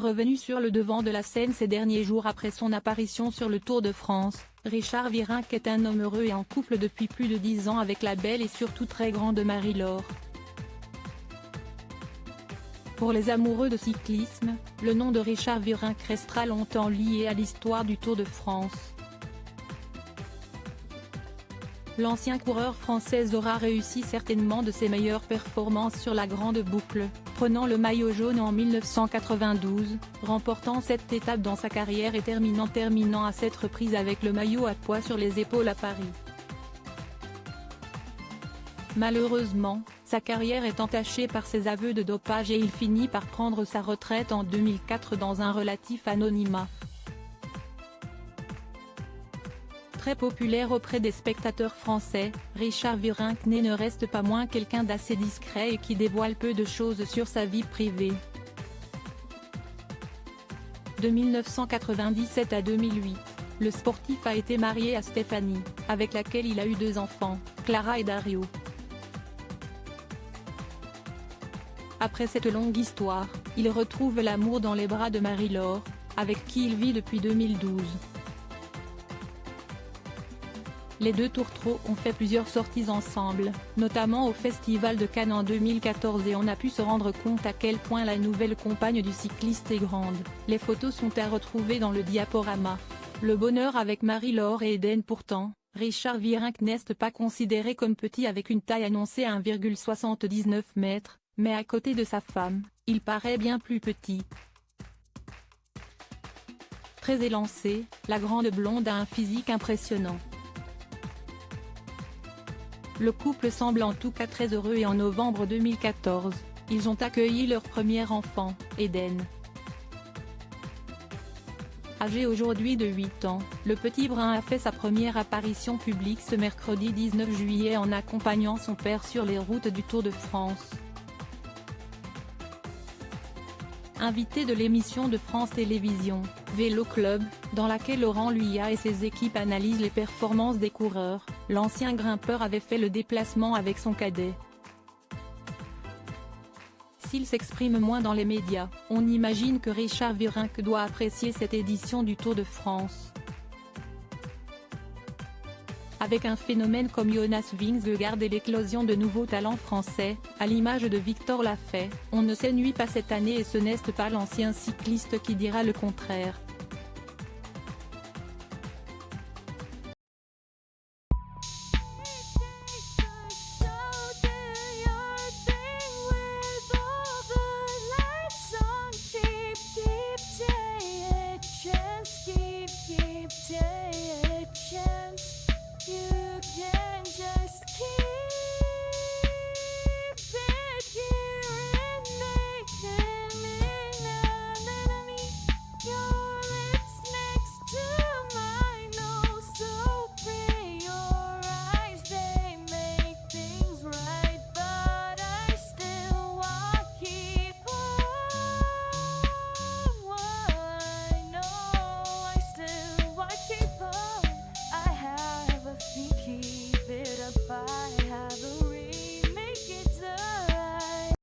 revenu sur le devant de la scène ces derniers jours après son apparition sur le Tour de France. Richard Virenque est un homme heureux et en couple depuis plus de 10 ans avec la belle et surtout très grande Marie-Laure. Pour les amoureux de cyclisme, le nom de Richard Virenque restera longtemps lié à l'histoire du Tour de France. L'ancien coureur français aura réussi certainement de ses meilleures performances sur la grande boucle, prenant le maillot jaune en 1992, remportant cette étape dans sa carrière et terminant à 7 reprises avec le maillot à pois sur les épaules à Paris. Malheureusement, sa carrière est entachée par ses aveux de dopage et il finit par prendre sa retraite en 2004 dans un relatif anonymat. Très populaire auprès des spectateurs français, Richard Virenque ne reste pas moins quelqu'un d'assez discret et qui dévoile peu de choses sur sa vie privée. De 1997 à 2008, le sportif a été marié à Stéphanie, avec laquelle il a eu 2 enfants, Clara et Dario. Après cette longue histoire, il retrouve l'amour dans les bras de Marie-Laure, avec qui il vit depuis 2012. Les deux tourtereaux ont fait plusieurs sorties ensemble, notamment au Festival de Cannes en 2014 et on a pu se rendre compte à quel point la nouvelle compagne du cycliste est grande. Les photos sont à retrouver dans le diaporama. Le bonheur avec Marie-Laure et Eden pourtant, Richard Virenque n'est pas considéré comme petit avec une taille annoncée à 1,79 m, mais à côté de sa femme, il paraît bien plus petit. Très élancée, la grande blonde a un physique impressionnant. Le couple semble en tout cas très heureux et en novembre 2014, ils ont accueilli leur premier enfant, Eden. Âgé aujourd'hui de 8 ans, le petit brun a fait sa première apparition publique ce mercredi 19 juillet en accompagnant son père sur les routes du Tour de France. Invité de l'émission de France Télévisions, Vélo Club, dans laquelle Laurent Luyat et ses équipes analysent les performances des coureurs, l'ancien grimpeur avait fait le déplacement avec son cadet. S'il s'exprime moins dans les médias, on imagine que Richard Virenque doit apprécier cette édition du Tour de France. Avec un phénomène comme Jonas Vingegaard et l'éclosion de nouveaux talents français, à l'image de Victor Lafay, on ne s'ennuie pas cette année et ce n'est pas l'ancien cycliste qui dira le contraire.